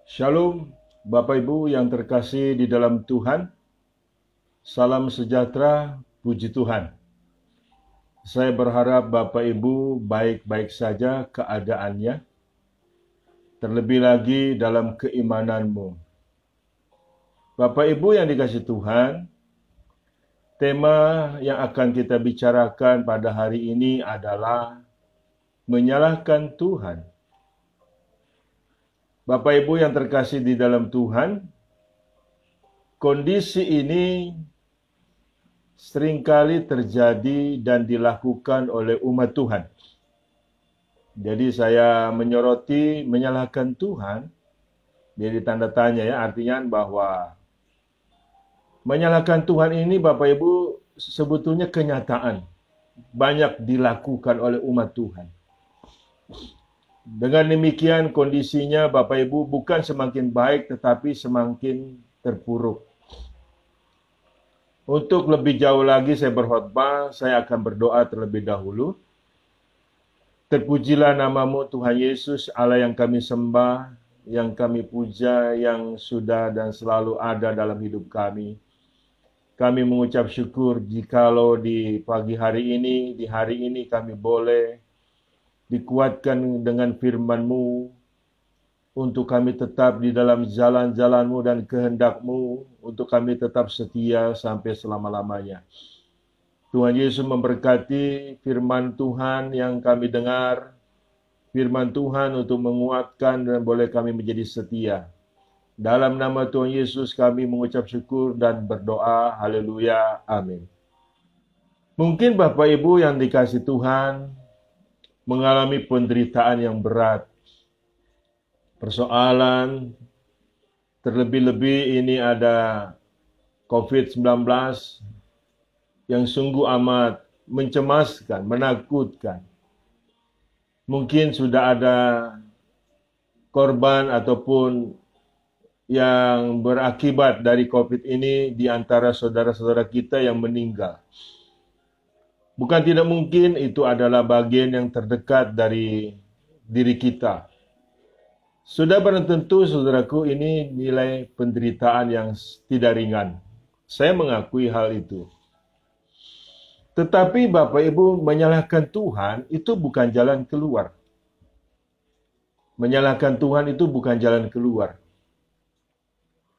Shalom, Bapak Ibu yang terkasih di dalam Tuhan. Salam sejahtera, puji Tuhan. Saya berharap Bapak Ibu baik-baik saja keadaannya, terlebih lagi dalam keimananmu. Bapak Ibu yang dikasih Tuhan, tema yang akan kita bicarakan pada hari ini adalah menyalahkan Tuhan. Bapak Ibu yang terkasih di dalam Tuhan, kondisi ini seringkali terjadi dan dilakukan oleh umat Tuhan. Jadi saya menyoroti menyalahkan Tuhan, jadi tanda tanya ya, artinya bahwa menyalahkan Tuhan ini Bapak Ibu sebetulnya kenyataan. Banyak dilakukan oleh umat Tuhan. Dengan demikian kondisinya Bapak Ibu bukan semakin baik tetapi semakin terpuruk. Untuk lebih jauh lagi saya berkhotbah, saya akan berdoa terlebih dahulu. Terpujilah namamu Tuhan Yesus, Allah yang kami sembah, yang kami puja, yang sudah dan selalu ada dalam hidup kami. Kami mengucap syukur jikalau di pagi hari ini, di hari ini kami boleh dikuatkan dengan firman-Mu, untuk kami tetap di dalam jalan-jalan-Mu dan kehendak-Mu, untuk kami tetap setia sampai selama-lamanya. Tuhan Yesus memberkati firman Tuhan yang kami dengar, firman Tuhan untuk menguatkan dan boleh kami menjadi setia. Dalam nama Tuhan Yesus kami mengucap syukur dan berdoa, haleluya, amin. Mungkin Bapak Ibu yang dikasih Tuhan mengalami penderitaan yang berat, persoalan, terlebih-lebih ini ada COVID-19 yang sungguh amat mencemaskan, menakutkan. Mungkin sudah ada korban ataupun yang berakibat dari COVID ini di antara saudara-saudara kita yang meninggal. Bukan tidak mungkin itu adalah bagian yang terdekat dari diri kita. Sudah barang tentu, saudaraku, ini nilai penderitaan yang tidak ringan. Saya mengakui hal itu. Tetapi Bapak Ibu, menyalahkan Tuhan itu bukan jalan keluar. Menyalahkan Tuhan itu bukan jalan keluar.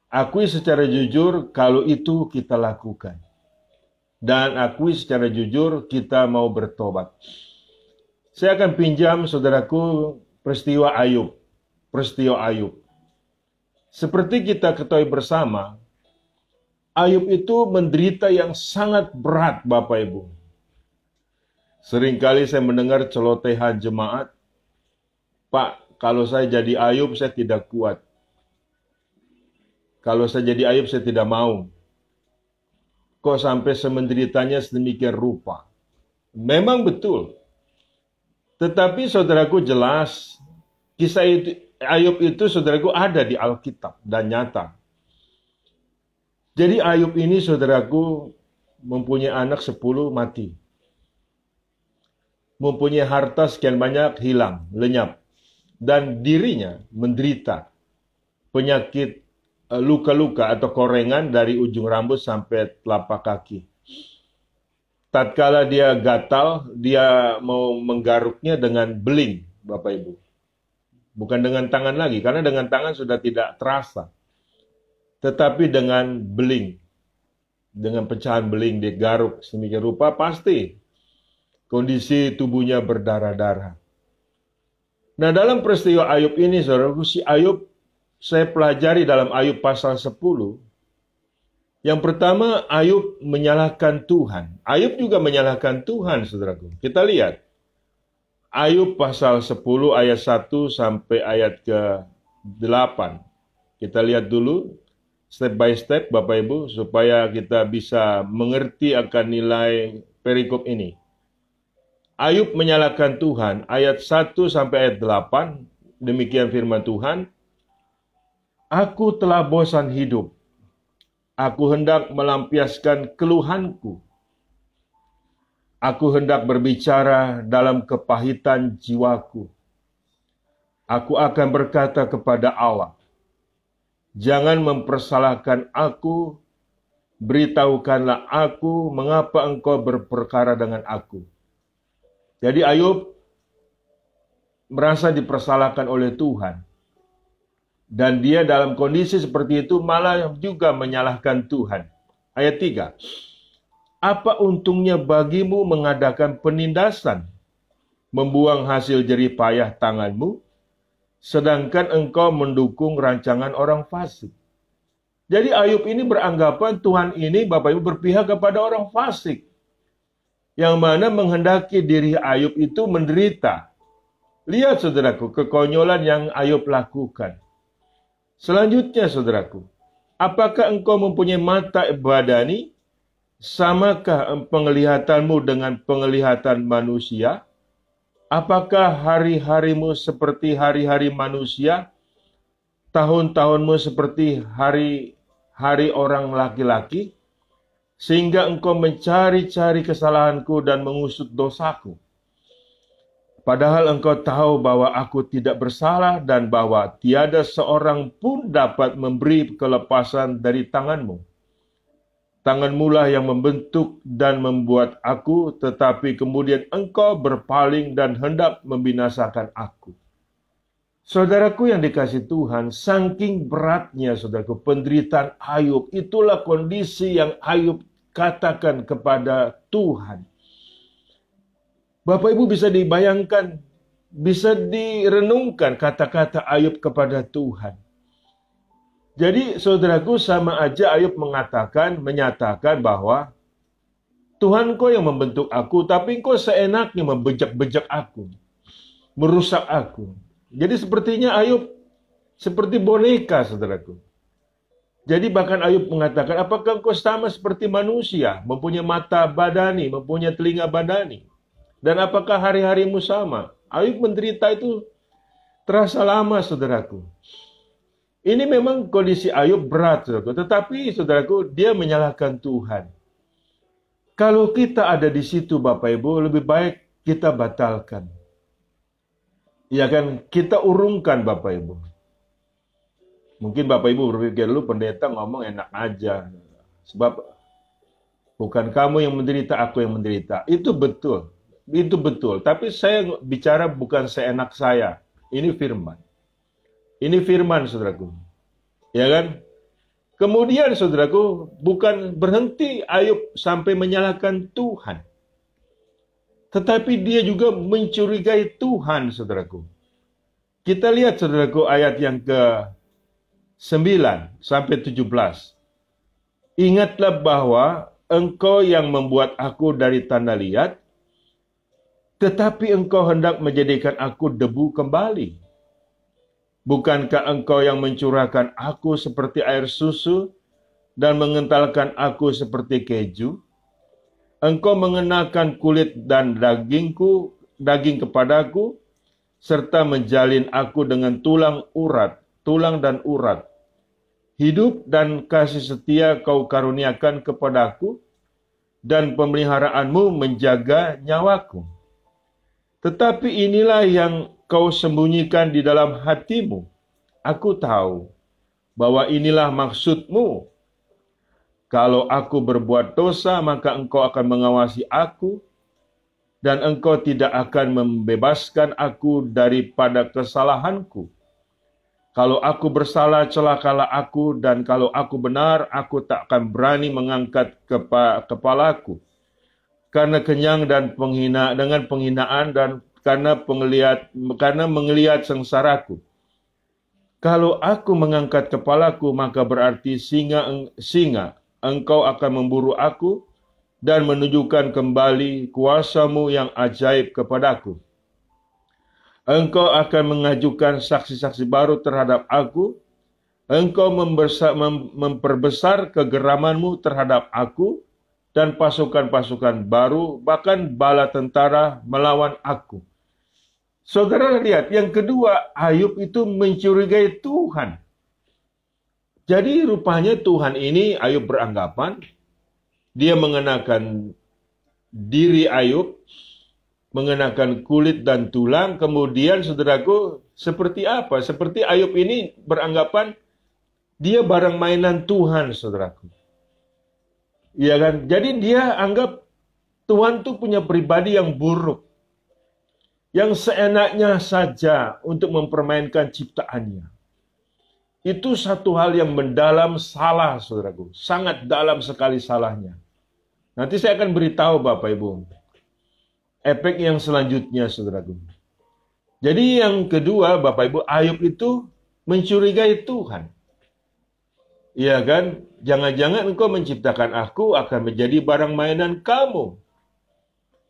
Akui secara jujur kalau itu kita lakukan. Dan akui secara jujur kita mau bertobat. Saya akan pinjam, saudaraku, peristiwa Ayub. Peristiwa Ayub. Seperti kita ketahui bersama, Ayub itu menderita yang sangat berat, Bapak Ibu. Seringkali saya mendengar celotehan jemaat, Pak, kalau saya jadi Ayub, saya tidak kuat. Kalau saya jadi Ayub, saya tidak mau. Kok sampai semenderitanya sedemikian rupa? Memang betul. Tetapi saudaraku jelas, kisah itu, Ayub itu saudaraku ada di Alkitab dan nyata. Jadi Ayub ini saudaraku mempunyai anak 10 mati. Mempunyai harta sekian banyak hilang, lenyap. Dan dirinya menderita penyakit luka-luka atau korengan dari ujung rambut sampai telapak kaki. Tatkala dia gatal, dia mau menggaruknya dengan beling, Bapak Ibu. Bukan dengan tangan lagi, karena dengan tangan sudah tidak terasa. Tetapi dengan beling, dengan pecahan beling digaruk sedemikian rupa, pasti kondisi tubuhnya berdarah-darah. Nah, dalam peristiwa Ayub ini, saudaraku, si Ayub, saya pelajari dalam Ayub pasal 10. Yang pertama, Ayub menyalahkan Tuhan. Ayub juga menyalahkan Tuhan, saudaraku. Kita lihat. Ayub pasal 10 ayat 1 sampai ayat ke-8. Kita lihat dulu step by step Bapak Ibu supaya kita bisa mengerti akan nilai perikop ini. Ayub menyalahkan Tuhan ayat 1 sampai ayat 8. Demikian firman Tuhan. Aku telah bosan hidup. Aku hendak melampiaskan keluhanku. Aku hendak berbicara dalam kepahitan jiwaku. Aku akan berkata kepada Allah, jangan mempersalahkan aku, beritahukanlah aku mengapa engkau berperkara dengan aku. Jadi Ayub merasa dipersalahkan oleh Tuhan. Dan dia dalam kondisi seperti itu malah juga menyalahkan Tuhan. Ayat 3. Apa untungnya bagimu mengadakan penindasan, membuang hasil jerih payah tanganmu, sedangkan engkau mendukung rancangan orang fasik. Jadi Ayub ini beranggapan Tuhan ini, Bapak Ibu, berpihak kepada orang fasik, yang mana menghendaki diri Ayub itu menderita. Lihat saudaraku, kekonyolan yang Ayub lakukan. Selanjutnya saudaraku, apakah engkau mempunyai mata badani? Samakah penglihatanmu dengan penglihatan manusia? Apakah hari-harimu seperti hari-hari manusia? Tahun-tahunmu seperti hari-hari orang laki-laki? Sehingga engkau mencari-cari kesalahanku dan mengusut dosaku. Padahal engkau tahu bahwa aku tidak bersalah dan bahwa tiada seorang pun dapat memberi kelepasan dari tanganmu. Tanganmulah yang membentuk dan membuat aku, tetapi kemudian engkau berpaling dan hendak membinasakan aku. Saudaraku yang dikasihi Tuhan, saking beratnya saudaraku penderitaan Ayub, itulah kondisi yang Ayub katakan kepada Tuhan. Bapak Ibu bisa dibayangkan, bisa direnungkan kata-kata Ayub kepada Tuhan. Jadi saudaraku, sama aja Ayub menyatakan bahwa Tuhan kau yang membentuk aku, tapi kau seenaknya membejak-bejak aku, merusak aku. Jadi sepertinya Ayub seperti boneka, saudaraku. Jadi bahkan Ayub mengatakan, apakah engkau sama seperti manusia, mempunyai mata badani, mempunyai telinga badani? Dan apakah hari-harimu sama? Ayub menderita itu terasa lama, saudaraku. Ini memang kondisi Ayub berat, saudaraku. Tetapi, saudaraku, dia menyalahkan Tuhan. Kalau kita ada di situ, Bapak Ibu, lebih baik kita batalkan. Ya kan, kita urungkan, Bapak Ibu. Mungkin Bapak Ibu berpikir, lu pendeta ngomong enak aja. Sebab bukan kamu yang menderita, aku yang menderita. Itu betul. Itu betul. Tapi saya bicara bukan seenak saya. Ini firman. Ini firman, saudaraku. Ya kan? Kemudian, saudaraku, bukan berhenti Ayub sampai menyalahkan Tuhan. Tetapi dia juga mencurigai Tuhan, saudaraku. Kita lihat, saudaraku, ayat yang ke-9 sampai 17. Ingatlah bahwa engkau yang membuat aku dari tanah liat, tetapi engkau hendak menjadikan aku debu kembali. Bukankah engkau yang mencurahkan aku seperti air susu dan mengentalkan aku seperti keju? Engkau mengenakan kulit dan daging kepadaku, serta menjalin aku dengan tulang dan urat. Hidup dan kasih setia kau karuniakan kepadaku, dan pemeliharaanmu menjaga nyawaku. Tetapi inilah yang kau sembunyikan di dalam hatimu. Aku tahu bahwa inilah maksudmu. Kalau aku berbuat dosa, maka engkau akan mengawasi aku, dan engkau tidak akan membebaskan aku daripada kesalahanku. Kalau aku bersalah, celakalah aku, dan kalau aku benar, aku tak akan berani mengangkat kepalaku. Karena kenyang dan dengan penghinaan dan karena mengeliat sengsaraku. Kalau aku mengangkat kepalaku, maka berarti singa engkau akan memburu aku dan menunjukkan kembali kuasamu yang ajaib kepadaku. Engkau akan mengajukan saksi-saksi baru terhadap aku. Engkau memperbesar kegeramanmu terhadap aku, dan pasukan-pasukan baru, bahkan bala tentara melawan aku. Saudara lihat, yang kedua, Ayub itu mencurigai Tuhan. Jadi rupanya Tuhan ini, Ayub beranggapan, dia mengenakan diri Ayub mengenakan kulit dan tulang. Kemudian saudaraku, seperti apa? Seperti Ayub ini beranggapan dia barang mainan Tuhan, saudaraku. Iya kan? Jadi dia anggap Tuhan tuh punya pribadi yang buruk, yang seenaknya saja untuk mempermainkan ciptaannya. Itu satu hal yang mendalam salah, saudaraku. Sangat dalam sekali salahnya. Nanti saya akan beritahu Bapak Ibu efek yang selanjutnya, saudaraku. Jadi yang kedua, Bapak Ibu, Ayub itu mencurigai Tuhan. Iya kan? Jangan-jangan engkau menciptakan aku akan menjadi barang mainan kamu.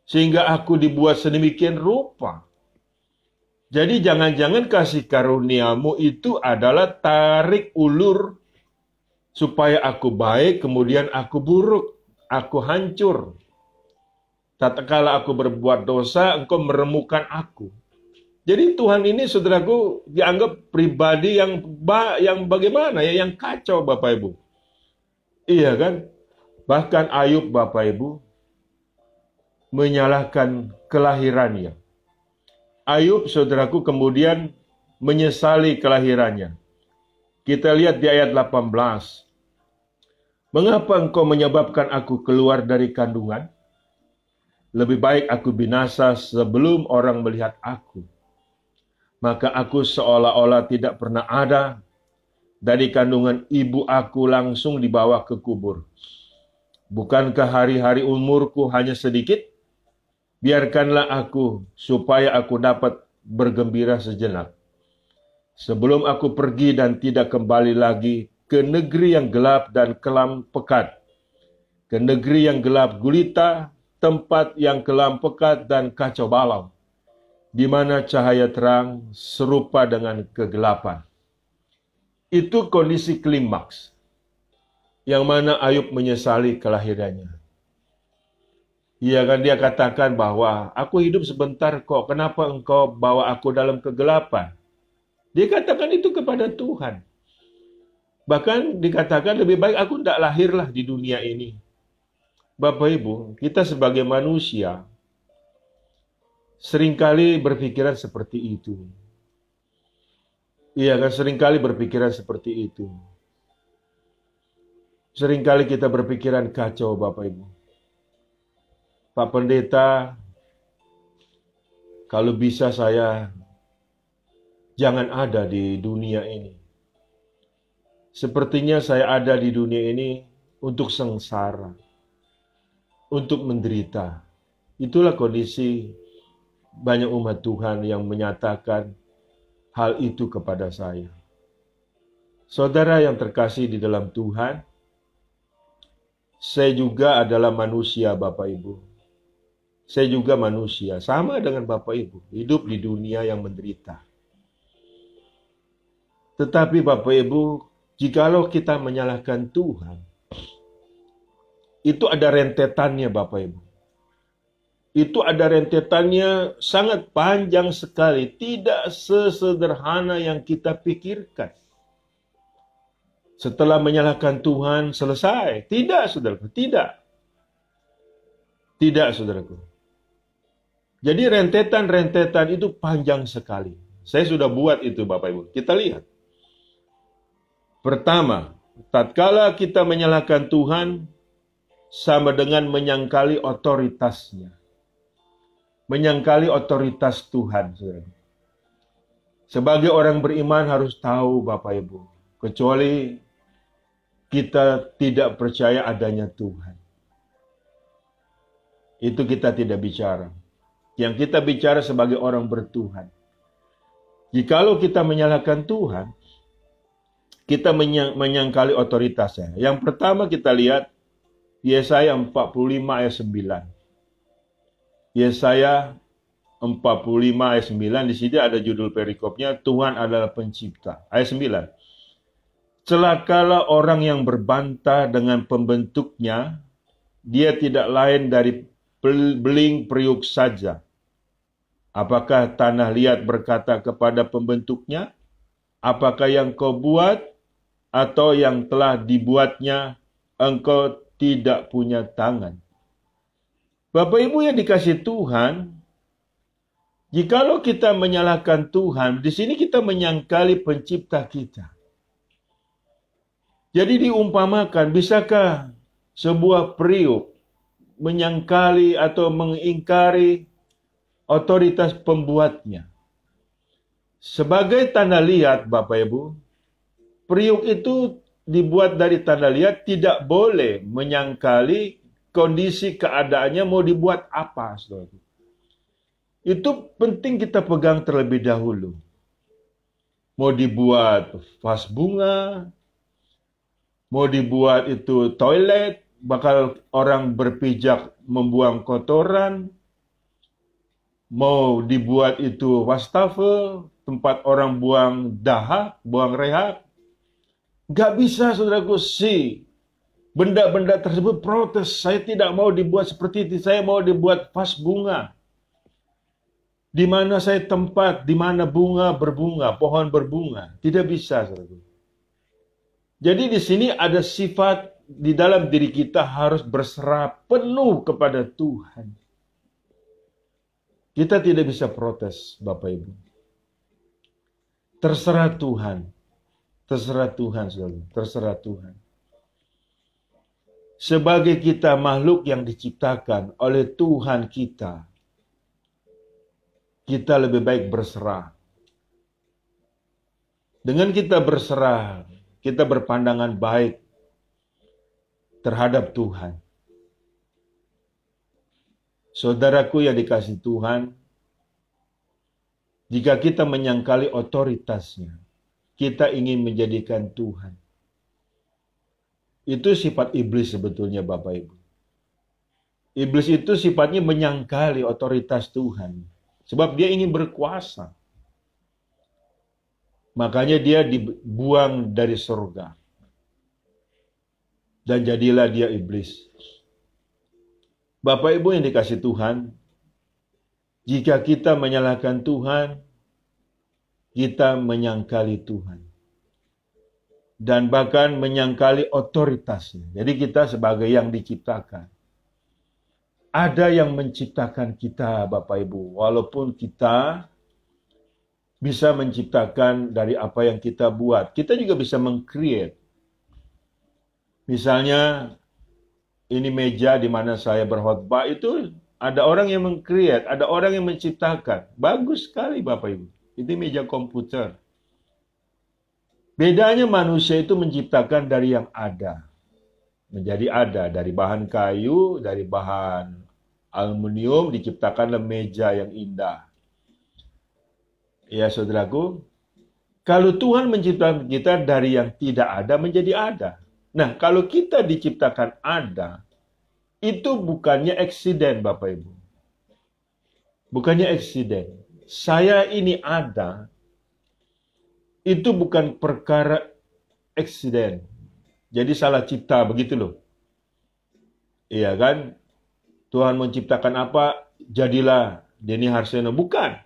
Sehingga aku dibuat sedemikian rupa. Jadi jangan-jangan kasih karuniamu itu adalah tarik ulur supaya aku baik, kemudian aku buruk, aku hancur. Tatkala aku berbuat dosa, engkau meremukkan aku. Jadi Tuhan ini, saudaraku, dianggap pribadi yang bagaimana ya, yang kacau, Bapak Ibu. Iya kan? Bahkan Ayub, Bapak Ibu, menyalahkan kelahirannya. Ayub, saudaraku, kemudian menyesali kelahirannya. Kita lihat di ayat 18. Mengapa engkau menyebabkan aku keluar dari kandungan? Lebih baik aku binasa sebelum orang melihat aku. Maka aku seolah-olah tidak pernah ada, dari kandungan ibu aku langsung dibawa ke kubur. Bukankah hari-hari umurku hanya sedikit? Biarkanlah aku, supaya aku dapat bergembira sejenak. Sebelum aku pergi dan tidak kembali lagi ke negeri yang gelap dan kelam pekat. Ke negeri yang gelap gulita, tempat yang kelam pekat dan kacau balau, di mana cahaya terang serupa dengan kegelapan. Itu kondisi klimaks, yang mana Ayub menyesali kelahirannya. Iya kan, dia katakan bahwa aku hidup sebentar kok, kenapa engkau bawa aku dalam kegelapan? Dia katakan itu kepada Tuhan. Bahkan dikatakan lebih baik aku tidak lahirlah di dunia ini. Bapak Ibu, kita sebagai manusia seringkali berpikiran seperti itu. Iya kan, seringkali berpikiran seperti itu. Seringkali kita berpikiran kacau, Bapak Ibu. Pak Pendeta, kalau bisa saya jangan ada di dunia ini. Sepertinya saya ada di dunia ini untuk sengsara, untuk menderita. Itulah kondisi banyak umat Tuhan yang menyatakan hal itu kepada saya. Saudara yang terkasih di dalam Tuhan, saya juga adalah manusia, Bapak Ibu. Saya juga manusia, sama dengan Bapak Ibu, hidup di dunia yang menderita. Tetapi Bapak Ibu, jikalau kita menyalahkan Tuhan, itu ada rentetannya, Bapak Ibu. Itu ada rentetannya sangat panjang sekali, tidak sesederhana yang kita pikirkan. Setelah menyalahkan Tuhan, selesai. Tidak, saudaraku, tidak. Tidak, saudaraku. Jadi rentetan-rentetan itu panjang sekali. Saya sudah buat itu, Bapak Ibu. Kita lihat. Pertama, tatkala kita menyalahkan Tuhan, sama dengan menyangkali otoritasnya. Menyangkali otoritas Tuhan, saudara. Sebagai orang beriman harus tahu, Bapak Ibu, kecuali kita tidak percaya adanya Tuhan. Itu kita tidak bicara. Yang kita bicara sebagai orang bertuhan. Jikalau kita menyalahkan Tuhan, kita menyangkali otoritasnya. Yang pertama kita lihat Yesaya 45 ayat 9. Yesaya 45 ayat 9, di sini ada judul perikopnya, Tuhan adalah pencipta. Ayat 9. Celakalah orang yang berbantah dengan pembentuknya, dia tidak lain dari beling periuk saja. Apakah tanah liat berkata kepada pembentuknya, apakah yang kau buat atau yang telah dibuatnya engkau tidak punya tangan? Bapak Ibu yang dikasih Tuhan, Jikalau kita menyalahkan Tuhan, di sini kita menyangkali pencipta kita. Jadi diumpamakan, bisakah sebuah periuk menyangkali atau mengingkari otoritas pembuatnya? Sebagai tanda liat, Bapak Ibu, periuk itu dibuat dari tanda liat, tidak boleh menyangkali kondisi keadaannya mau dibuat apa, saudara. Itu penting kita pegang terlebih dahulu. Mau dibuat vas bunga, mau dibuat itu toilet, bakal orang berpijak membuang kotoran, mau dibuat itu wastafel, tempat orang buang dahak, buang rehak. Gak bisa, saudaraku, benda-benda tersebut protes. Saya tidak mau dibuat seperti itu, saya mau dibuat vas bunga. Di mana saya tempat, di mana bunga berbunga, pohon berbunga. Tidak bisa, saudaraku. Jadi di sini ada sifat di dalam diri kita harus berserah penuh kepada Tuhan. Kita tidak bisa protes, Bapak Ibu. Terserah Tuhan. Terserah Tuhan, saudara. Terserah Tuhan. Sebagai kita makhluk yang diciptakan oleh Tuhan kita lebih baik berserah. Dengan kita berserah, kita berpandangan baik terhadap Tuhan. Saudaraku yang dikasihi Tuhan, jika kita menyangkali otoritasnya, kita ingin menjadikan Tuhan. Itu sifat iblis sebetulnya, Bapak Ibu. Iblis itu sifatnya menyangkali otoritas Tuhan. Sebab dia ingin berkuasa. Makanya dia dibuang dari surga. Dan jadilah dia iblis. Bapak Ibu yang dikasihi Tuhan, jika kita menyalahkan Tuhan, kita menyangkali Tuhan. Dan bahkan menyangkali otoritasnya. Jadi kita sebagai yang diciptakan. Ada yang menciptakan kita, Bapak Ibu. Walaupun kita bisa menciptakan dari apa yang kita buat. Kita juga bisa meng-create. Misalnya, ini meja di mana saya berkhotbah, itu ada orang yang meng-create, ada orang yang menciptakan. Bagus sekali, Bapak Ibu. Itu meja komputer. Bedanya manusia itu menciptakan dari yang ada. Menjadi ada, dari bahan kayu, dari bahan aluminium, diciptakanlah meja yang indah. Ya, saudaraku, kalau Tuhan menciptakan kita dari yang tidak ada menjadi ada. Nah, kalau kita diciptakan ada, itu bukannya eksiden, Bapak Ibu. Bukannya eksiden. Saya ini ada, itu bukan perkara eksiden. Jadi salah cipta, begitu loh. Iya kan? Tuhan menciptakan apa, jadilah Denny Harsono. Bukan.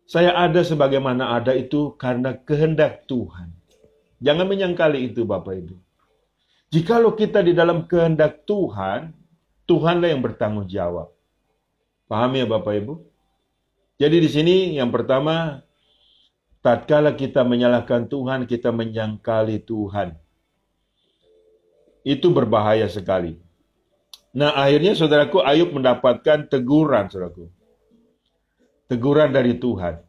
Saya ada sebagaimana ada itu karena kehendak Tuhan. Jangan menyangkali itu, Bapak Ibu. Jikalau kita di dalam kehendak Tuhan, Tuhanlah yang bertanggung jawab. Paham ya, Bapak Ibu? Jadi di sini yang pertama, tatkala kita menyalahkan Tuhan, kita menyangkali Tuhan. Itu berbahaya sekali. Nah, akhirnya saudaraku, Ayub mendapatkan teguran, saudaraku. Teguran dari Tuhan.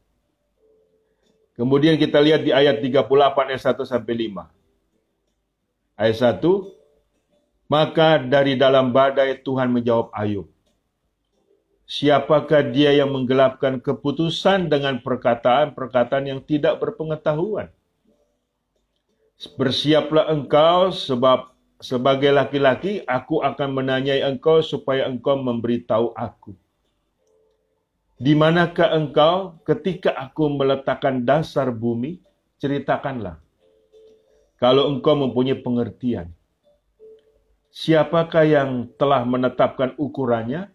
Kemudian kita lihat di ayat 38 ayat 1 sampai 5. Ayat 1, maka dari dalam badai Tuhan menjawab Ayub. Siapakah dia yang menggelapkan keputusan dengan perkataan-perkataan yang tidak berpengetahuan? Bersiaplah engkau sebab sebagai laki-laki aku akan menanyai engkau supaya engkau memberitahu aku. Di manakah engkau ketika aku meletakkan dasar bumi? Ceritakanlah. Kalau engkau mempunyai pengertian. Siapakah yang telah menetapkan ukurannya?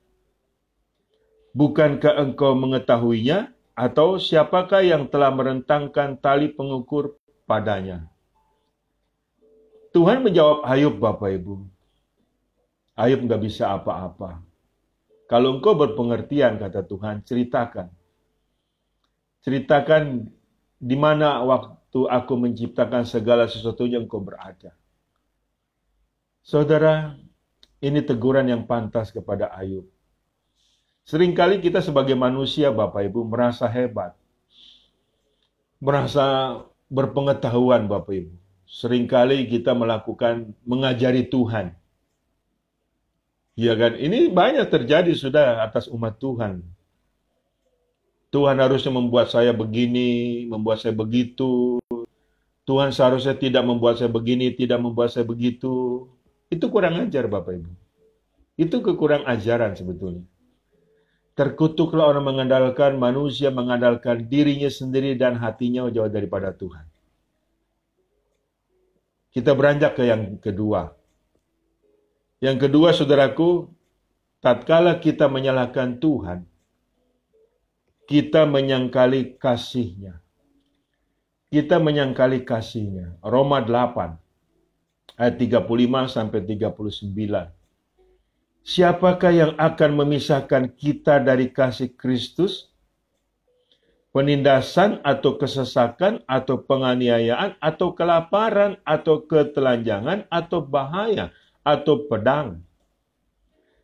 Bukankah engkau mengetahuinya? Atau siapakah yang telah merentangkan tali pengukur padanya? Tuhan menjawab Ayub, Bapak Ibu. Ayub nggak bisa apa-apa. Kalau engkau berpengertian, kata Tuhan, ceritakan. Ceritakan di mana waktu aku menciptakan segala sesuatunya engkau berada. Saudara, ini teguran yang pantas kepada Ayub. Seringkali kita sebagai manusia, Bapak Ibu, merasa hebat. Merasa berpengetahuan, Bapak Ibu. Seringkali kita mengajari Tuhan. Ya kan? Ini banyak terjadi sudah atas umat Tuhan. Tuhan harusnya membuat saya begini, membuat saya begitu. Tuhan seharusnya tidak membuat saya begini, tidak membuat saya begitu. Itu kurang ajar, Bapak Ibu. Itu kekurang ajaran sebetulnya. Terkutuklah orang manusia mengandalkan dirinya sendiri dan hatinya jauh daripada Tuhan. Kita beranjak ke yang kedua. Yang kedua, saudaraku, tatkala kita menyalahkan Tuhan, kita menyangkali kasih-Nya. Kita menyangkali kasih-Nya. Roma 8, ayat 35 sampai 39. Siapakah yang akan memisahkan kita dari kasih Kristus? Penindasan atau kesesakan atau penganiayaan atau kelaparan atau ketelanjangan atau bahaya atau pedang.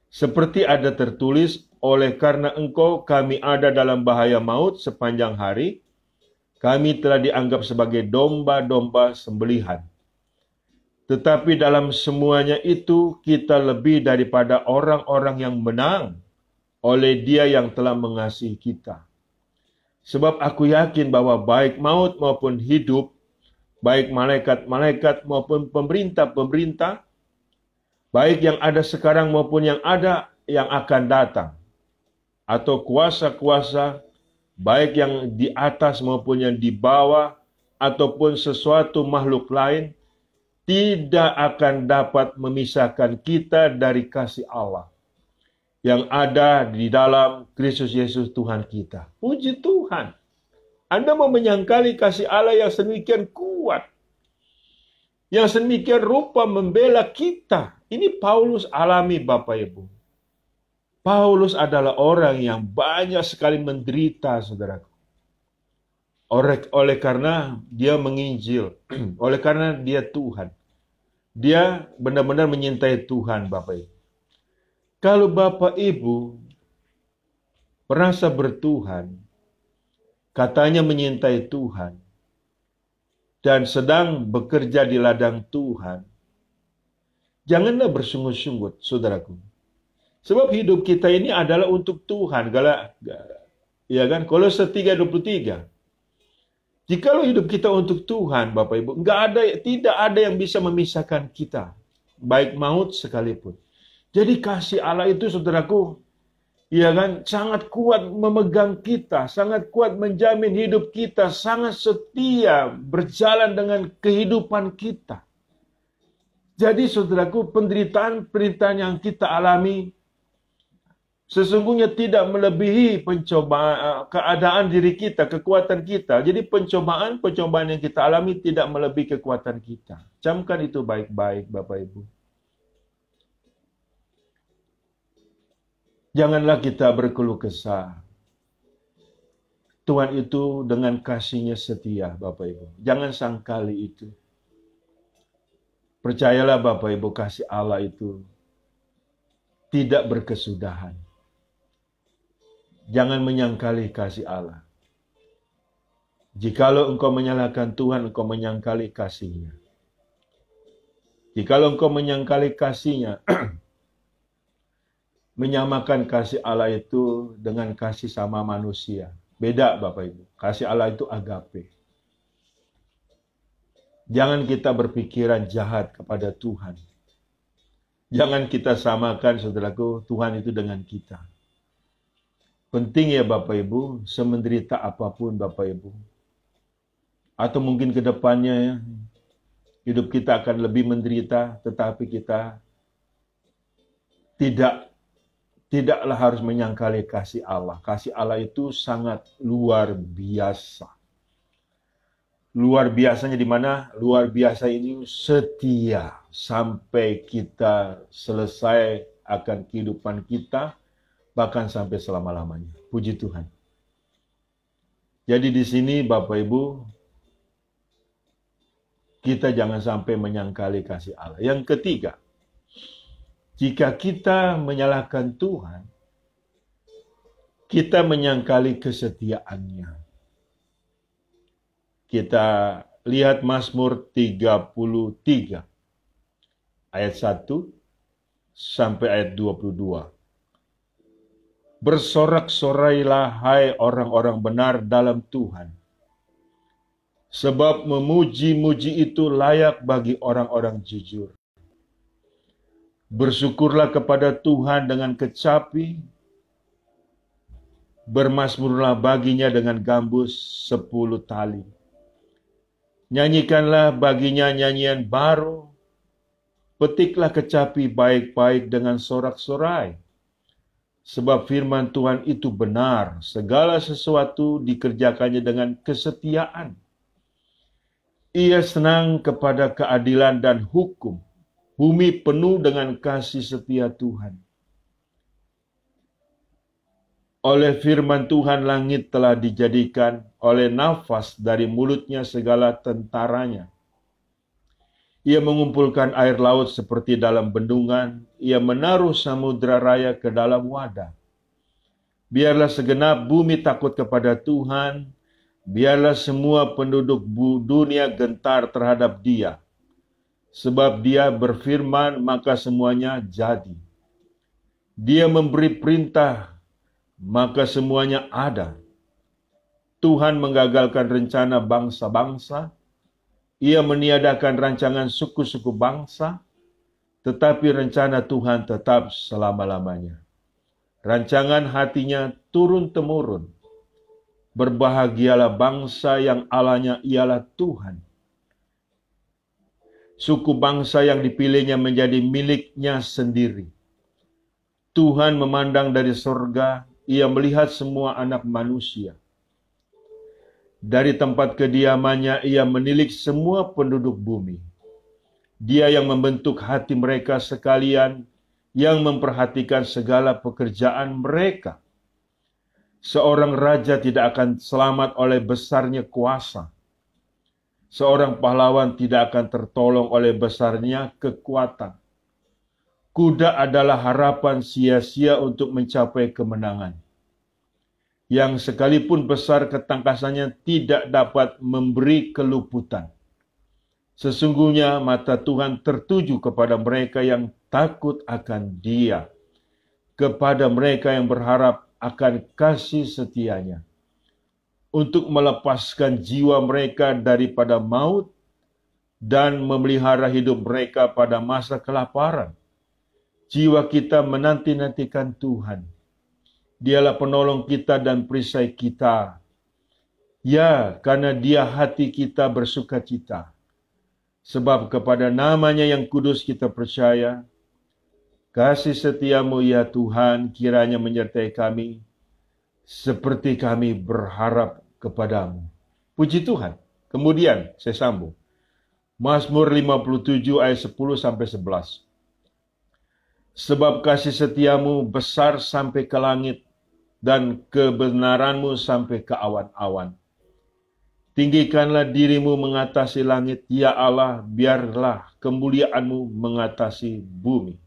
Seperti ada tertulis, oleh karena engkau kami ada dalam bahaya maut sepanjang hari, kami telah dianggap sebagai domba-domba sembelihan. Tetapi dalam semuanya itu kita lebih daripada orang-orang yang menang oleh Dia yang telah mengasihi kita. Sebab aku yakin bahwa baik maut maupun hidup, baik malaikat-malaikat maupun pemerintah-pemerintah, baik yang ada sekarang maupun yang akan datang, atau kuasa-kuasa, baik yang di atas maupun yang di bawah, ataupun sesuatu makhluk lain, tidak akan dapat memisahkan kita dari kasih Allah yang ada di dalam Kristus Yesus Tuhan kita. Puji Tuhan. Anda mau menyangkali kasih Allah yang sedemikian kuat, yang sedemikian rupa membela kita. Ini Paulus alami, Bapak Ibu. Paulus adalah orang yang banyak sekali menderita, saudaraku. Oleh karena dia menginjil, oleh karena dia Tuhan. Dia benar-benar menyintai Tuhan, Bapak Ibu. Kalau Bapak Ibu merasa bertuhan, katanya menyintai Tuhan, dan sedang bekerja di ladang Tuhan, janganlah bersungut-sungut, saudaraku. Sebab hidup kita ini adalah untuk Tuhan. Ya kan? Kolose 3:23. Jikalau hidup kita untuk Tuhan, Bapak Ibu, tidak ada yang bisa memisahkan kita, baik maut sekalipun. Jadi kasih Allah itu, saudaraku, ya kan, sangat kuat memegang kita, sangat kuat menjamin hidup kita, sangat setia berjalan dengan kehidupan kita. Jadi, saudaraku, penderitaan yang kita alami sesungguhnya tidak melebihi pencobaan keadaan diri kita, kekuatan kita. Jadi pencobaan yang kita alami tidak melebihi kekuatan kita. Camkan itu baik-baik, Bapak Ibu. Janganlah kita berkeluh kesah. Tuhan itu dengan kasih-Nya setia, Bapak Ibu. Jangan sangkali itu. Percayalah, Bapak Ibu, kasih Allah itu tidak berkesudahan. Jangan menyangkali kasih Allah. Jikalau engkau menyalahkan Tuhan, engkau menyangkali kasih-Nya. Jikalau engkau menyangkali kasih-Nya, menyamakan kasih Allah itu dengan kasih sama manusia. Beda, Bapak Ibu. Kasih Allah itu agape. Jangan kita berpikiran jahat kepada Tuhan. Jangan kita samakan, saudaraku, Tuhan itu dengan kita. Penting ya, Bapak Ibu, semenderita apapun, Bapak Ibu. Atau mungkin ke depannya hidup kita akan lebih menderita, tetapi kita tidaklah harus menyangkali kasih Allah. Kasih Allah itu sangat luar biasa. Luar biasanya di mana? Luar biasa ini setia sampai kita selesai akan kehidupan kita, bahkan sampai selama-lamanya. Puji Tuhan. Jadi di sini Bapak Ibu, kita jangan sampai menyangkali kasih Allah. Yang ketiga, jika kita menyalahkan Tuhan, kita menyangkali kesetiaannya. Kita lihat Mazmur 33 ayat 1 sampai ayat 22. Bersorak-sorailah hai orang-orang benar dalam Tuhan, sebab memuji-muji itu layak bagi orang-orang jujur. Bersyukurlah kepada Tuhan dengan kecapi, bermazmurlah baginya dengan gambus 10 tali. Nyanyikanlah baginya nyanyian baru, petiklah kecapi baik-baik dengan sorak-sorai. Sebab firman Tuhan itu benar, segala sesuatu dikerjakannya dengan kesetiaan. Ia senang kepada keadilan dan hukum. Bumi penuh dengan kasih setia Tuhan. Oleh firman Tuhan langit telah dijadikan, oleh nafas dari mulutnya segala tentaranya. Ia mengumpulkan air laut seperti dalam bendungan, ia menaruh samudra raya ke dalam wadah. Biarlah segenap bumi takut kepada Tuhan, biarlah semua penduduk dunia gentar terhadap Dia. Sebab Dia berfirman, maka semuanya jadi. Dia memberi perintah, maka semuanya ada. Tuhan menggagalkan rencana bangsa-bangsa, Ia meniadakan rancangan suku-suku bangsa, tetapi rencana Tuhan tetap selama-lamanya. Rancangan hatinya turun-temurun. Berbahagialah bangsa yang Allahnya ialah Tuhan. Suku bangsa yang dipilihnya menjadi miliknya sendiri. Tuhan memandang dari surga, Ia melihat semua anak manusia. Dari tempat kediamannya Ia menilik semua penduduk bumi. Dia yang membentuk hati mereka sekalian, yang memperhatikan segala pekerjaan mereka. Seorang raja tidak akan selamat oleh besarnya kuasa. Seorang pahlawan tidak akan tertolong oleh besarnya kekuatan. Kuda adalah harapan sia-sia untuk mencapai kemenangan. Yang sekalipun besar ketangkasannya tidak dapat memberi keluputan. Sesungguhnya mata Tuhan tertuju kepada mereka yang takut akan Dia, kepada mereka yang berharap akan kasih setianya, untuk melepaskan jiwa mereka daripada maut dan memelihara hidup mereka pada masa kelaparan. Jiwa kita menanti-nantikan Tuhan. Dialah penolong kita dan perisai kita. Ya, karena Dia hati kita bersukacita. Sebab kepada namanya yang kudus kita percaya. Kasih setiamu ya Tuhan kiranya menyertai kami, seperti kami berharap kepadamu. Puji Tuhan. Kemudian saya sambung. Mazmur 57 ayat 10-11. Sebab kasih setiamu besar sampai ke langit, dan kebenaranmu sampai ke awan-awan. Tinggikanlah dirimu mengatasi langit, ya Allah, biarlah kemuliaanmu mengatasi bumi.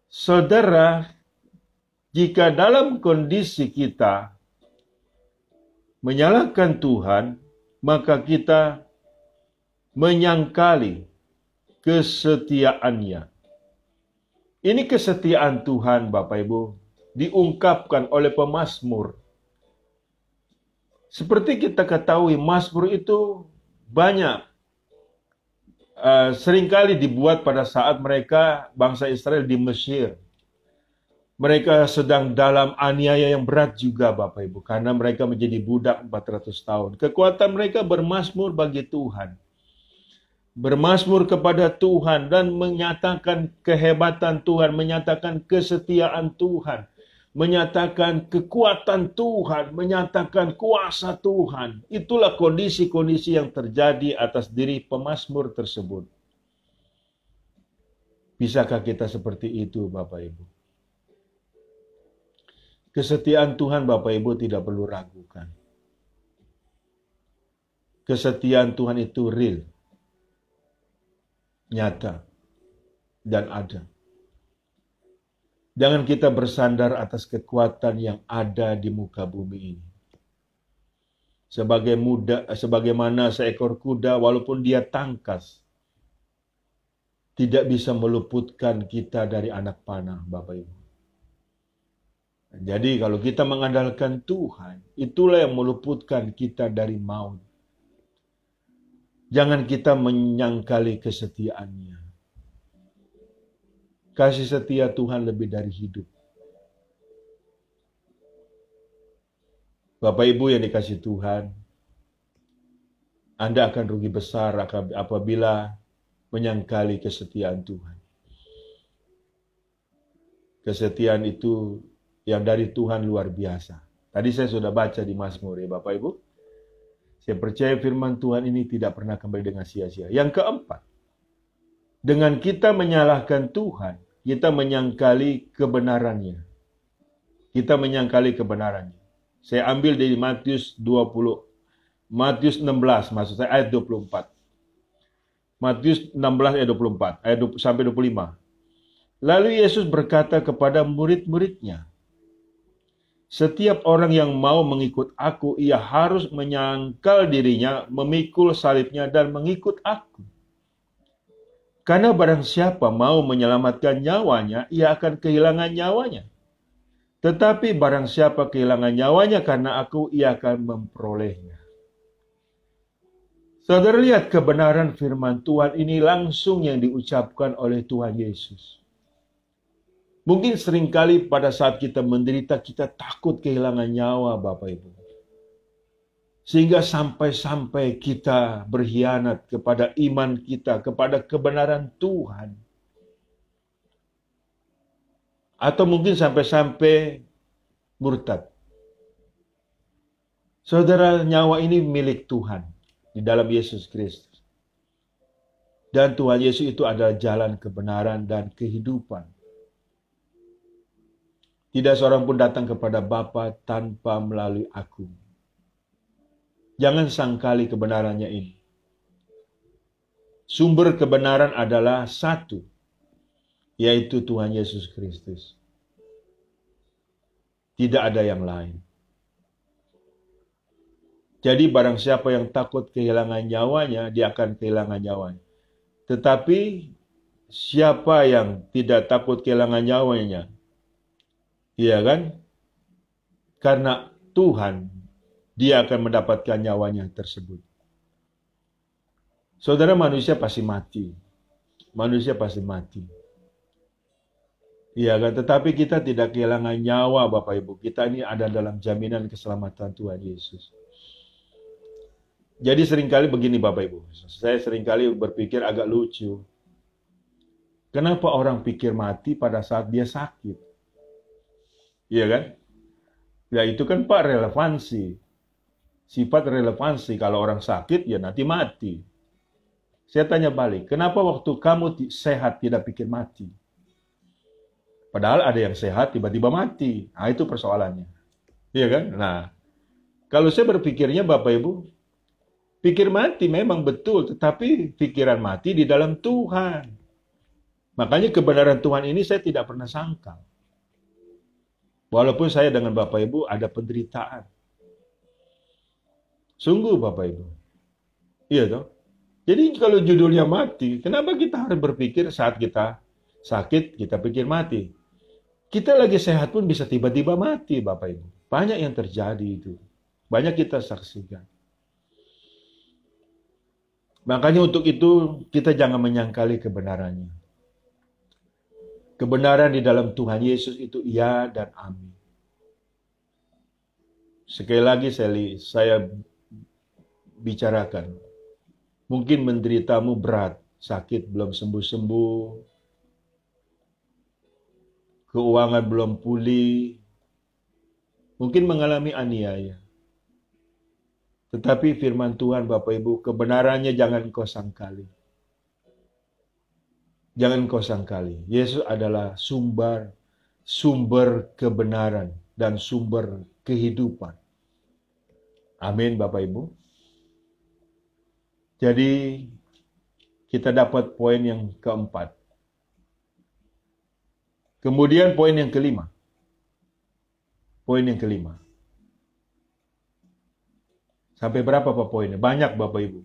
Saudara, jika dalam kondisi kita menyalahkan Tuhan, maka kita menyangkali kesetiaannya. Ini kesetiaan Tuhan, Bapak Ibu, diungkapkan oleh pemazmur. Seperti kita ketahui, mazmur itu banyak. Seringkali dibuat pada saat mereka, bangsa Israel di Mesir. Mereka sedang dalam aniaya yang berat juga, Bapak Ibu, karena mereka menjadi budak 400 tahun. Kekuatan mereka bermazmur bagi Tuhan. Bermazmur kepada Tuhan dan menyatakan kehebatan Tuhan, menyatakan kesetiaan Tuhan, menyatakan kekuatan Tuhan, menyatakan kuasa Tuhan. Itulah kondisi-kondisi yang terjadi atas diri pemazmur tersebut. Bisakah kita seperti itu, Bapak Ibu? Kesetiaan Tuhan, Bapak Ibu, tidak perlu ragukan. Kesetiaan Tuhan itu real, nyata, dan ada. Jangan kita bersandar atas kekuatan yang ada di muka bumi ini. Sebagaimana seekor kuda, walaupun dia tangkas, tidak bisa meluputkan kita dari anak panah, Bapak Ibu. Jadi kalau kita mengandalkan Tuhan, itulah yang meluputkan kita dari maut. Jangan kita menyangkali kesetiaannya. Kasih setia Tuhan lebih dari hidup. Bapak Ibu yang dikasih Tuhan, Anda akan rugi besar apabila menyangkali kesetiaan Tuhan. Kesetiaan itu yang dari Tuhan luar biasa. Tadi saya sudah baca di Mazmur ya Bapak Ibu. Saya percaya firman Tuhan ini tidak pernah kembali dengan sia-sia. Yang keempat, dengan kita menyalahkan Tuhan, kita menyangkali kebenarannya. Kita menyangkali kebenarannya. Saya ambil dari Matius 16, maksud saya ayat 24. Matius 16 ayat 24, ayat 20, sampai 25. Lalu Yesus berkata kepada murid-muridnya, setiap orang yang mau mengikut aku, ia harus menyangkal dirinya, memikul salibnya, dan mengikut aku. Karena barang siapa mau menyelamatkan nyawanya, ia akan kehilangan nyawanya. Tetapi barang siapa kehilangan nyawanya karena aku, ia akan memperolehnya. Saudara lihat kebenaran firman Tuhan ini langsung yang diucapkan oleh Tuhan Yesus. Mungkin seringkali pada saat kita menderita, kita takut kehilangan nyawa, Bapak Ibu. Sehingga sampai-sampai kita berkhianat kepada iman kita, kepada kebenaran Tuhan. Atau mungkin sampai-sampai murtad. Saudara, nyawa ini milik Tuhan di dalam Yesus Kristus. Dan Tuhan Yesus itu adalah jalan kebenaran dan kehidupan. Tidak seorang pun datang kepada Bapa tanpa melalui aku. Jangan sangkali kebenarannya ini. Sumber kebenaran adalah satu, yaitu Tuhan Yesus Kristus. Tidak ada yang lain. Jadi barang siapa yang takut kehilangan nyawanya, dia akan kehilangan nyawanya. Tetapi siapa yang tidak takut kehilangan nyawanya, iya kan? Karena Tuhan, dia akan mendapatkan nyawanya tersebut. Saudara, manusia pasti mati. Manusia pasti mati. Iya kan? Tetapi kita tidak kehilangan nyawa, Bapak Ibu. Kita ini ada dalam jaminan keselamatan Tuhan Yesus. Jadi seringkali begini Bapak Ibu. Saya seringkali berpikir agak lucu. Kenapa orang pikir mati pada saat dia sakit? Iya kan? Ya itu kan Pak relevansi. Sifat relevansi. Kalau orang sakit ya nanti mati. Saya tanya balik. Kenapa waktu kamu sehat tidak pikir mati? Padahal ada yang sehat tiba-tiba mati. Nah itu persoalannya. Iya kan? Nah, kalau saya berpikirnya Bapak Ibu, pikir mati memang betul, tetapi pikiran mati di dalam Tuhan. Makanya kebenaran Tuhan ini saya tidak pernah sangkal. Walaupun saya dengan Bapak Ibu ada penderitaan. Sungguh Bapak Ibu. Iya toh? Jadi kalau judulnya mati, kenapa kita harus berpikir saat kita sakit, kita pikir mati? Kita lagi sehat pun bisa tiba-tiba mati Bapak Ibu. Banyak yang terjadi itu. Banyak kita saksikan. Makanya untuk itu kita jangan menyangkali kebenarannya. Kebenaran di dalam Tuhan Yesus itu iya dan amin. Sekali lagi saya bicarakan. Mungkin menderitamu berat, sakit belum sembuh-sembuh, keuangan belum pulih, mungkin mengalami aniaya. Tetapi firman Tuhan Bapak Ibu, kebenarannya jangan kau sangkali. Jangan kau sangkali. Yesus adalah sumber kebenaran dan sumber kehidupan. Amin Bapak Ibu. Jadi kita dapat poin yang keempat. Kemudian poin yang kelima. Poin yang kelima. Sampai berapa Pak poinnya? Banyak Bapak Ibu.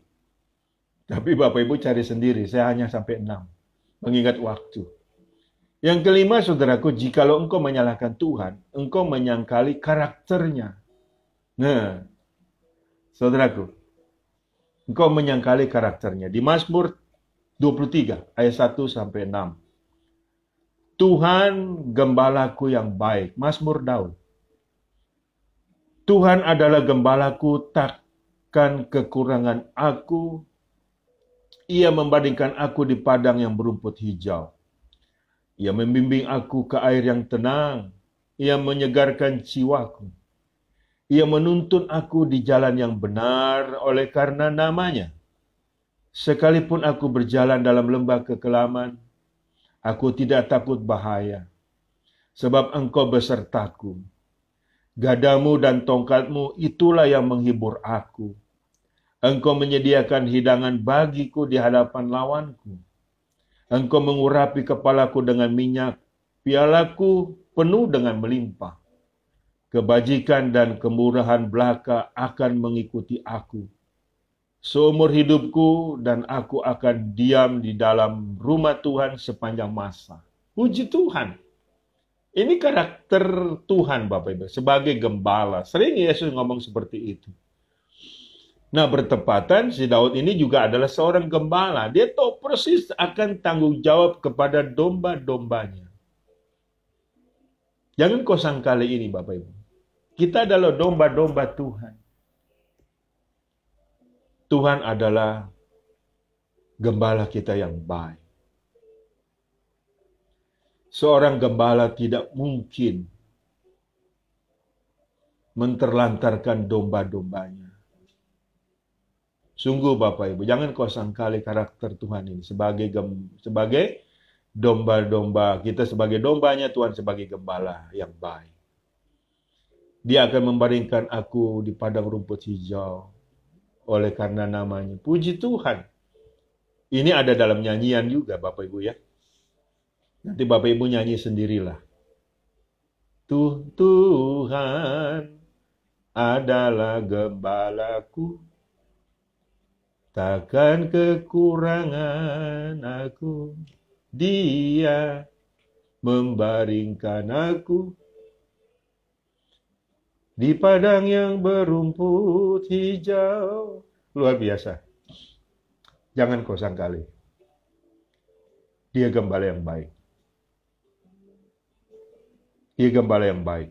Tapi Bapak Ibu cari sendiri, saya hanya sampai 6. Mengingat waktu. Yang kelima, saudaraku, jikalau engkau menyalahkan Tuhan, engkau menyangkali karakternya. Nah, saudaraku, engkau menyangkali karakternya. Di Mazmur 23, ayat 1 sampai 6. Tuhan gembalaku yang baik. Mazmur Daud. Tuhan adalah gembalaku, takkan kekurangan aku. Ia membandingkan aku di padang yang berumput hijau. Ia membimbing aku ke air yang tenang. Ia menyegarkan jiwaku. Ia menuntun aku di jalan yang benar oleh karena namanya. Sekalipun aku berjalan dalam lembah kekelaman, aku tidak takut bahaya. Sebab engkau besertaku. Gadamu dan tongkatmu itulah yang menghibur aku. Engkau menyediakan hidangan bagiku di hadapan lawanku. Engkau mengurapi kepalaku dengan minyak, pialaku penuh dengan melimpah. Kebajikan dan kemurahan belaka akan mengikuti aku. Seumur hidupku dan aku akan diam di dalam rumah Tuhan sepanjang masa. Puji Tuhan. Ini karakter Tuhan Bapak Ibu, sebagai gembala. Sering Yesus ngomong seperti itu. Nah, bertepatan si Daud ini juga adalah seorang gembala. Dia tahu persis akan tanggung jawab kepada domba-dombanya. Jangan kau sangkali ini Bapak Ibu. Kita adalah domba-domba Tuhan. Tuhan adalah gembala kita yang baik. Seorang gembala tidak mungkin menterlantarkan domba-dombanya. Sungguh Bapak Ibu, jangan kau sangkali karakter Tuhan ini sebagai domba-domba, kita sebagai dombanya, Tuhan sebagai gembala yang baik. Dia akan membaringkan aku di padang rumput hijau oleh karena namanya. Puji Tuhan. Ini ada dalam nyanyian juga Bapak Ibu ya. Nanti Bapak Ibu nyanyi sendirilah. Tuhan adalah gembalaku. Takkan kekurangan aku, Dia membaringkan aku di padang yang berumput hijau. Luar biasa. Jangan kau sangkali. Dia gembala yang baik. Dia gembala yang baik.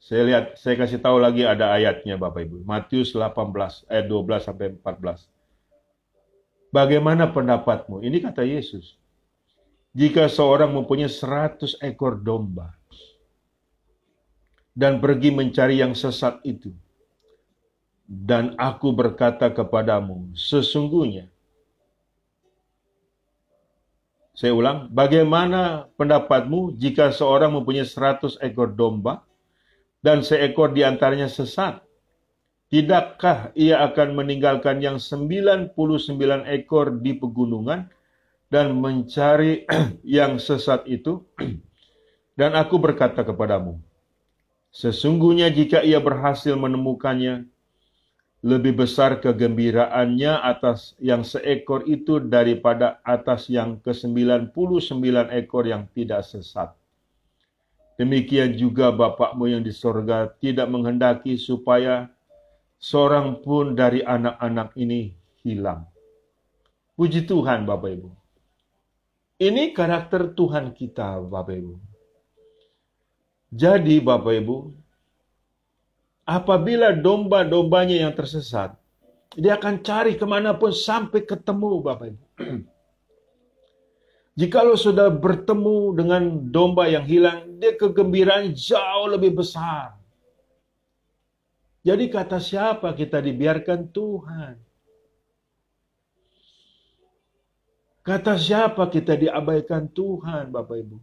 Saya kasih tahu lagi ada ayatnya Bapak Ibu. Matius 18 ayat 12 sampai 14. Bagaimana pendapatmu? Ini kata Yesus. Jika seorang mempunyai 100 ekor domba dan pergi mencari yang sesat itu, dan aku berkata kepadamu, sesungguhnya, saya ulang, bagaimana pendapatmu jika seorang mempunyai 100 ekor domba dan seekor di antaranya sesat? Tidakkah ia akan meninggalkan yang 99 ekor di pegunungan dan mencari yang sesat itu? Dan aku berkata kepadamu, sesungguhnya jika ia berhasil menemukannya, lebih besar kegembiraannya atas yang seekor itu daripada atas yang ke-99 ekor yang tidak sesat. Demikian juga Bapakmu yang di sorga tidak menghendaki supaya seorang pun dari anak-anak ini hilang. Puji Tuhan Bapak Ibu. Ini karakter Tuhan kita Bapak Ibu. Jadi Bapak Ibu, apabila domba-dombanya yang tersesat, dia akan cari kemanapun sampai ketemu Bapak Ibu. Jikalau sudah bertemu dengan domba yang hilang, dia kegembiraan jauh lebih besar. Jadi kata siapa kita dibiarkan Tuhan? Kata siapa kita diabaikan Tuhan, Bapak Ibu?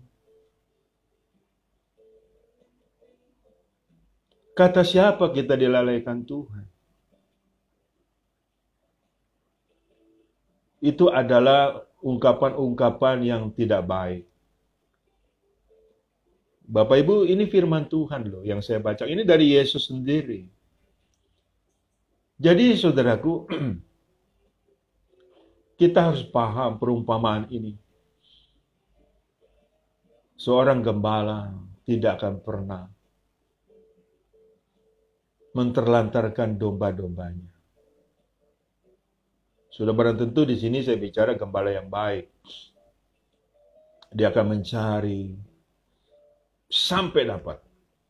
Kata siapa kita dilalaikan Tuhan? itu adalah ungkapan-ungkapan yang tidak baik. Bapak Ibu, ini firman Tuhan loh yang saya baca. Ini dari Yesus sendiri. Jadi saudaraku, kita harus paham perumpamaan ini. Seorang gembala tidak akan pernah menterlantarkan domba-dombanya. Sudah barang tentu di sini saya bicara gembala yang baik. Dia akan mencari sampai dapat.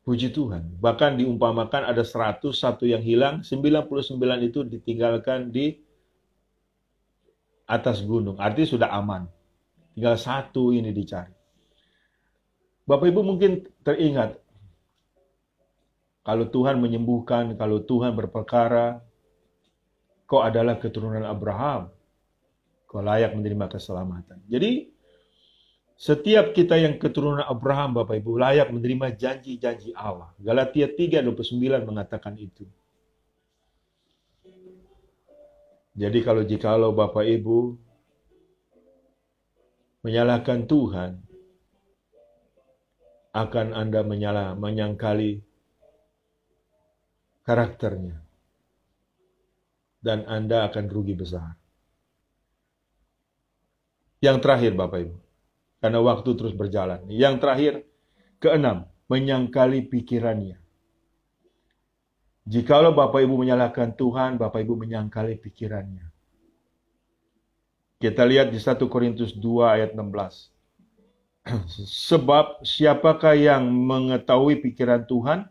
Puji Tuhan. Bahkan diumpamakan ada 100, satu yang hilang, 99 itu ditinggalkan di atas gunung. Artinya sudah aman. Tinggal satu ini dicari. Bapak Ibu mungkin teringat, kalau Tuhan menyembuhkan, kalau Tuhan berperkara, kau adalah keturunan Abraham. Kau layak menerima keselamatan. Jadi, setiap kita yang keturunan Abraham, Bapak Ibu, layak menerima janji-janji Allah. Galatia 3:29 mengatakan itu. Jadi jikalau Bapak Ibu menyalahkan Tuhan, akan Anda menyangkali karakternya. Dan Anda akan rugi besar. Yang terakhir Bapak Ibu, karena waktu terus berjalan. Yang terakhir, keenam, menyangkali pikirannya. Jikalau Bapak Ibu menyalahkan Tuhan, Bapak Ibu menyangkali pikirannya. Kita lihat di 1 Korintus 2 ayat 16. Sebab siapakah yang mengetahui pikiran Tuhan,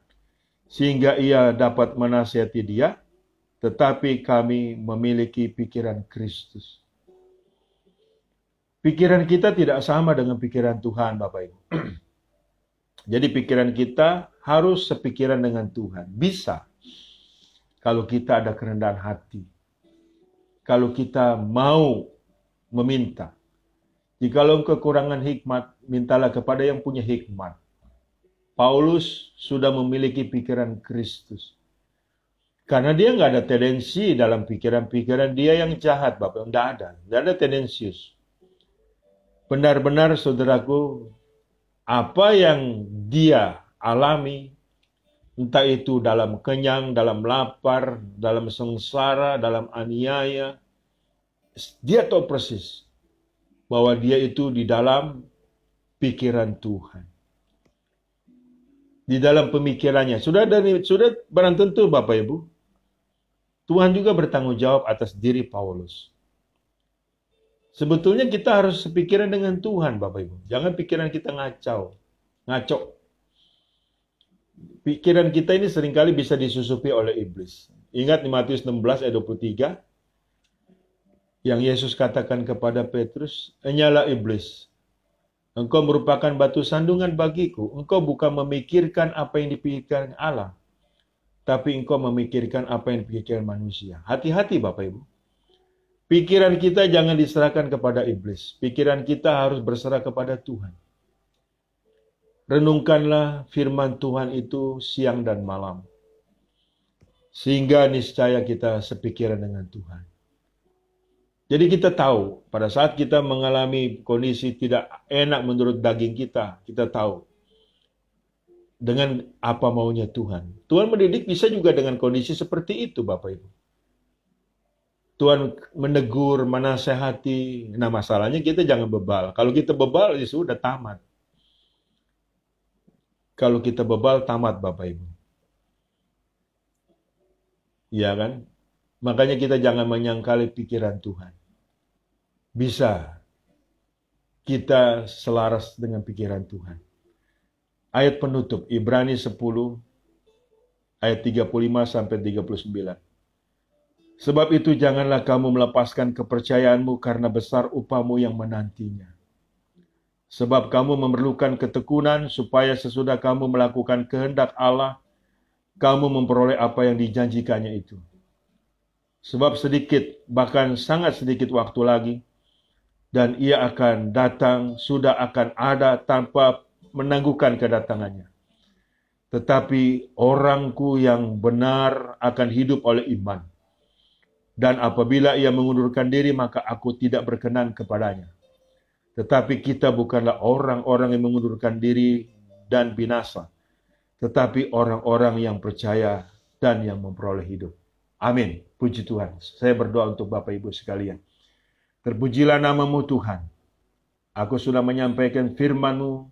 sehingga ia dapat menasihati dia, tetapi kami memiliki pikiran Kristus. Pikiran kita tidak sama dengan pikiran Tuhan, Bapak Ibu. Jadi pikiran kita harus sepikiran dengan Tuhan. Bisa. Kalau kita ada kerendahan hati. Kalau kita mau meminta. Jikalau kekurangan hikmat, mintalah kepada yang punya hikmat. Paulus sudah memiliki pikiran Kristus. Karena dia nggak ada tendensi dalam pikiran-pikiran dia yang jahat, Bapak. Nggak ada tendensius. Benar-benar saudaraku, apa yang dia alami, entah itu dalam kenyang, dalam lapar, dalam sengsara, dalam aniaya, dia tahu persis bahwa dia itu di dalam pikiran Tuhan. Di dalam pemikirannya. Sudah barang tentu Bapak Ibu, Tuhan juga bertanggung jawab atas diri Paulus. Sebetulnya kita harus sepikiran dengan Tuhan, Bapak Ibu. Jangan pikiran kita ngaco. Pikiran kita ini seringkali bisa disusupi oleh iblis. Ingat di Matius 16 ayat 23, yang Yesus katakan kepada Petrus, "Enyalah iblis, engkau merupakan batu sandungan bagiku. Engkau bukan memikirkan apa yang dipikirkan Allah, tapi engkau memikirkan apa yang dipikirkan manusia." Hati-hati Bapak Ibu. Pikiran kita jangan diserahkan kepada iblis. Pikiran kita harus berserah kepada Tuhan. Renungkanlah firman Tuhan itu siang dan malam. Sehingga niscaya kita sepikiran dengan Tuhan. Jadi kita tahu, pada saat kita mengalami kondisi tidak enak menurut daging kita, kita tahu dengan apa maunya Tuhan. Tuhan mendidik bisa juga dengan kondisi seperti itu, Bapak Ibu. Tuhan menegur, menasehati. Nah masalahnya kita jangan bebal. Kalau kita bebal, ya sudah tamat. Kalau kita bebal, tamat Bapak Ibu. Iya kan? Makanya kita jangan menyangkali pikiran Tuhan. Bisa kita selaras dengan pikiran Tuhan. Ayat penutup, Ibrani 10, ayat 35 sampai 39. Sebab itu janganlah kamu melepaskan kepercayaanmu karena besar upahmu yang menantinya. Sebab kamu memerlukan ketekunan supaya sesudah kamu melakukan kehendak Allah, kamu memperoleh apa yang dijanjikannya itu. Sebab sedikit, bahkan sangat sedikit waktu lagi, dan ia akan datang, sudah akan ada tanpa menangguhkan kedatangannya. Tetapi orangku yang benar akan hidup oleh iman. Dan apabila ia mengundurkan diri, maka aku tidak berkenan kepadanya. Tetapi kita bukanlah orang-orang yang mengundurkan diri dan binasa, tetapi orang-orang yang percaya dan yang memperoleh hidup. Amin. Puji Tuhan. Saya berdoa untuk Bapak Ibu sekalian. Terpujilah nama-Mu Tuhan. Aku sudah menyampaikan firman-Mu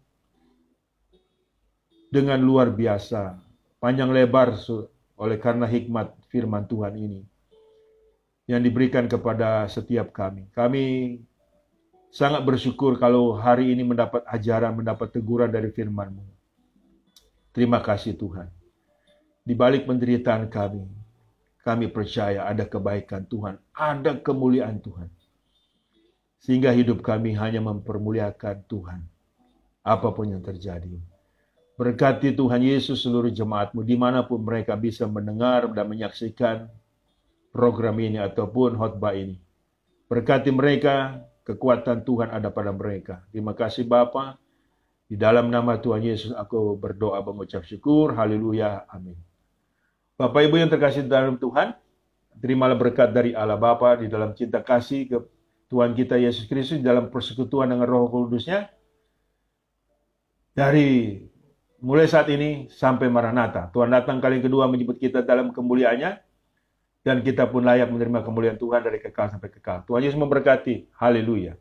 dengan luar biasa, panjang lebar oleh karena hikmat firman Tuhan ini yang diberikan kepada setiap kami. Kami sangat bersyukur kalau hari ini mendapat ajaran, mendapat teguran dari firman-Mu. Terima kasih Tuhan. Di balik penderitaan kami percaya ada kebaikan Tuhan, ada kemuliaan Tuhan. Sehingga hidup kami hanya mempermuliakan Tuhan, apapun yang terjadi. Berkati Tuhan Yesus seluruh jemaat-Mu, dimanapun mereka bisa mendengar dan menyaksikan program ini ataupun khotbah ini. Berkati mereka, kekuatan Tuhan ada pada mereka. Terima kasih Bapa. Di dalam nama Tuhan Yesus aku berdoa mengucap syukur. Haleluya. Amin. Bapak Ibu yang terkasih dalam Tuhan, terimalah berkat dari Allah Bapa di dalam cinta kasih ke Tuhan kita Yesus Kristus, dalam persekutuan dengan Roh Kudus-Nya, dari mulai saat ini sampai Maranatha. Tuhan datang kali yang kedua menjemput kita dalam kemuliaannya, dan kita pun layak menerima kemuliaan Tuhan dari kekal sampai kekal. Tuhan Yesus memberkati. Haleluya.